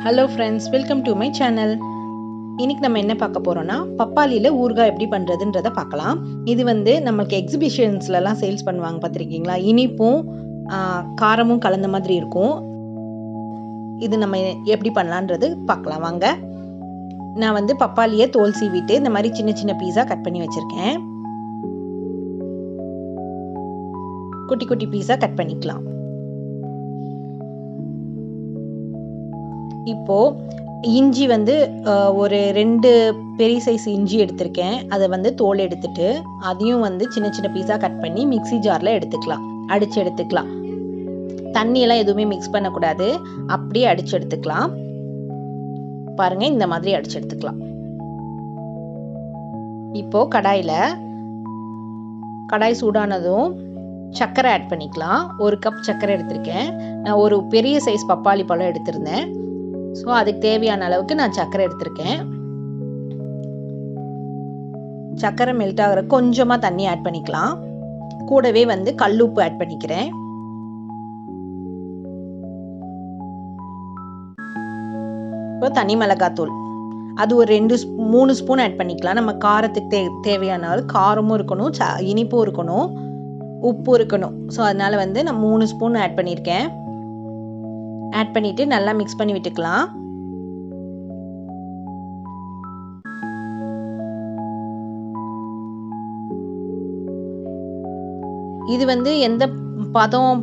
Hello friends, welcome to my channel. இன்னைக்கு நம்ம என்ன பார்க்க போறோம்னா, பப்பாளியில் ஊறுகாய் எப்படி பண்ணுறதுன்றதை பார்க்கலாம். இது நமக்கு எக்ஸிபிஷன்ஸ்லலாம் சேல்ஸ் பண்ணுவாங்க பார்த்துருக்கீங்களா? இனிப்பும் காரமும் கலந்த மாதிரி இருக்கும். இது நம்ம எப்படி பண்ணலான்றது பார்க்கலாம் வாங்க. நான் பப்பாளியை தோல் சீவிட்டு இந்த மாதிரி சின்ன சின்ன பீஸாக கட் பண்ணி வச்சுருக்கேன். குட்டி குட்டி பீஸாக கட் பண்ணிக்கலாம். இப்போ இஞ்சி ஒரு 2 பெரிய சைஸ் இஞ்சி எடுத்திருக்கேன். அதை தோல் எடுத்துட்டு அதையும் சின்ன சின்ன பீஸாக கட் பண்ணி மிக்ஸி ஜாரில் அடித்து எடுத்துக்கலாம். தண்ணியெல்லாம் எதுவுமே மிக்ஸ் பண்ணக்கூடாது, அப்படியே அடித்து எடுத்துக்கலாம். பாருங்க, இந்த மாதிரி அடித்து எடுத்துக்கலாம். இப்போ கடாய் சூடானதும் சர்க்கரை ஆட் பண்ணிக்கலாம். 1 கப் சர்க்கரை எடுத்திருக்கேன். நான் ஒரு பெரிய சைஸ் பப்பாளி பழம் எடுத்திருந்தேன். ஸோ அதுக்கு தேவையான அளவுக்கு நான் சர்க்கரை எடுத்திருக்கேன். சர்க்கரை மெல்ட் ஆகிற கொஞ்சமாக தண்ணி ஆட் பண்ணிக்கலாம். கூடவே கல்லுப்பு ஆட் பண்ணிக்கிறேன். இப்போ தனி மிளகாத்தூள் அது ஒரு 3 ஸ்பூன் ஆட் பண்ணிக்கலாம். நம்ம காரத்துக்கு தேவையான அளவு காரமும் இருக்கணும், இனிப்பும் இருக்கணும், உப்பு இருக்கணும். ஸோ அதனால நான் 3 ஸ்பூன் ஆட் பண்ணியிருக்கேன். ஆட் பண்ணிட்டு நல்லா மிக்ஸ் பண்ணி விட்டுக்கலாம். இது எந்த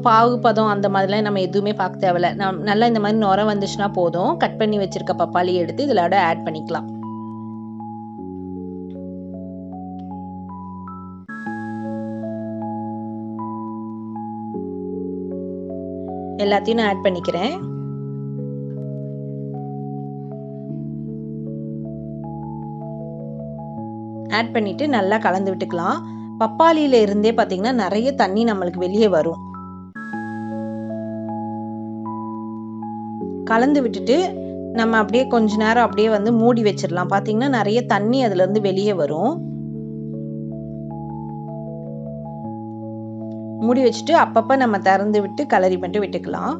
பாகு பதம் அந்த மாதிரிலாம் நம்ம எதுவுமே பார்க்க தேவையில்ல. நல்லா இந்த மாதிரி நுர வந்துச்சுன்னா போதும். கட் பண்ணி வச்சிருக்க பப்பாளி எடுத்து இதில் ஆட் பண்ணிக்கலாம். எல்லாத்தையும் நான் ஆட் பண்ணிக்கிறேன். ஆட் பண்ணிட்டு நல்லா கலந்து விட்டுக்கலாம். பப்பாளியில இருந்தே பார்த்தீங்கன்னா நிறைய தண்ணி நம்மளுக்கு வெளியே வரும். கலந்து விட்டுட்டு நம்ம அப்படியே கொஞ்ச நேரம் அப்படியே மூடி வச்சிடலாம். பார்த்தீங்கன்னா நிறைய தண்ணி அதுல இருந்து வெளியே வரும். மூடி வச்சுட்டு அப்பப்போ நம்ம திறந்து விட்டு கலரி பண்ணிட்டு விட்டுக்கலாம்.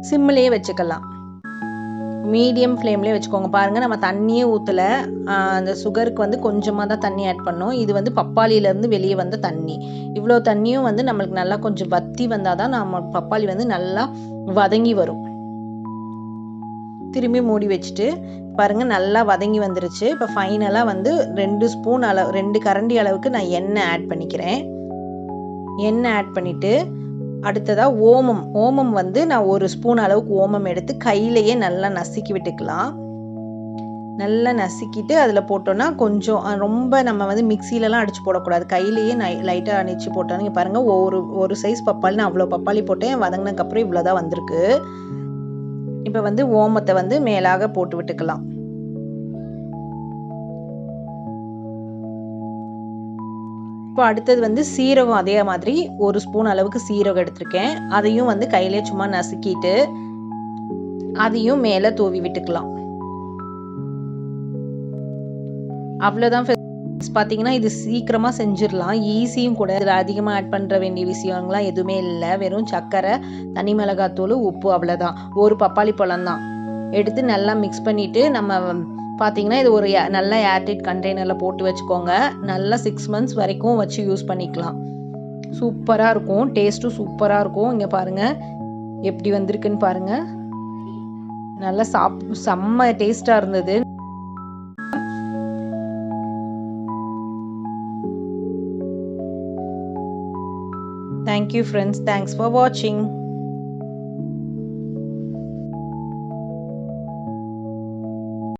சிம்மிலேயே வச்சுக்கலாம், மீடியம் ஃப்ளேம்லேயே வச்சுக்கோங்க. பாருங்கள், நம்ம தண்ணியே ஊற்றலை. அந்த சுகருக்கு கொஞ்சமாக தான் தண்ணி ஆட் பண்ணோம். இது பப்பாளியிலேருந்து வெளியே வந்த தண்ணி. இவ்வளோ தண்ணியும் நம்மளுக்கு நல்லா கொஞ்சம் வத்தி வந்தால் தான் நம்ம பப்பாளி நல்லா வதங்கி வரும். திரும்பி மூடி வச்சுட்டு பாருங்கள், நல்லா வதங்கி வந்துருச்சு. இப்போ ஃபைனலாக 2 ஸ்பூன் அளவு 2 கரண்டி அளவுக்கு நான் எண்ணெய் ஆட் பண்ணிக்கிறேன். எண்ணெய் ஆட் பண்ணிவிட்டு அடுத்ததாக ஓமம் நான் 1 ஸ்பூன் அளவுக்கு ஓமம் எடுத்து கையிலேயே நல்லா நசுக்கி விட்டுக்கலாம். நல்லா நசுக்கிட்டு அதில் போட்டோன்னா கொஞ்சம் ரொம்ப நம்ம மிக்சிலலாம் அடித்து போடக்கூடாது. கையிலேயே லைட்டாக அணைச்சி போட்டோன்னா இங்கே பாருங்கள், ஒரு சைஸ் பப்பாளி நான் அவ்வளோ பப்பாளி போட்டேன். வதங்கினதுக்கப்புறம் இவ்வளோதான் வந்திருக்கு. இப்போ ஓமத்தை மேலாக போட்டு விட்டுக்கலாம். இப்போ அடுத்தது சீரகம், அதே மாதிரி 1 ஸ்பூன் அளவுக்கு சீரகம் எடுத்திருக்கேன். அதையும் கையிலே சும்மா நசுக்கிட்டு அதையும் மேலே தூவி விட்டுக்கலாம். அவ்வளோதான். பார்த்தீங்கன்னா இது சீக்கிரமாக செஞ்சிடலாம், ஈஸியும் கூட. இதில் அதிகமாக ஆட் பண்ணுற வேண்டிய விஷயங்கள்லாம் எதுவுமே இல்லை. வெறும் சர்க்கரை, தனி மிளகாத்தூள், உப்பு, அவ்வளோதான். ஒரு பப்பாளி பழம் தான் எடுத்து நல்லா மிக்ஸ் பண்ணிவிட்டு நம்ம பார்த்தீங்கன்னா இது ஒரு நல்ல ஏர்டைட் கண்டெய்னரில் போட்டு வச்சுக்கோங்க. நல்லா 6 மந்த்ஸ் வரைக்கும் வச்சு யூஸ் பண்ணிக்கலாம். சூப்பராக இருக்கும், டேஸ்ட்டும் சூப்பராக இருக்கும். இங்கே பாருங்கள் எப்படி வந்திருக்குன்னு பாருங்கள். நல்லா செம்ம டேஸ்ட்டாக இருந்தது. Thank you friends. Thanks for watching.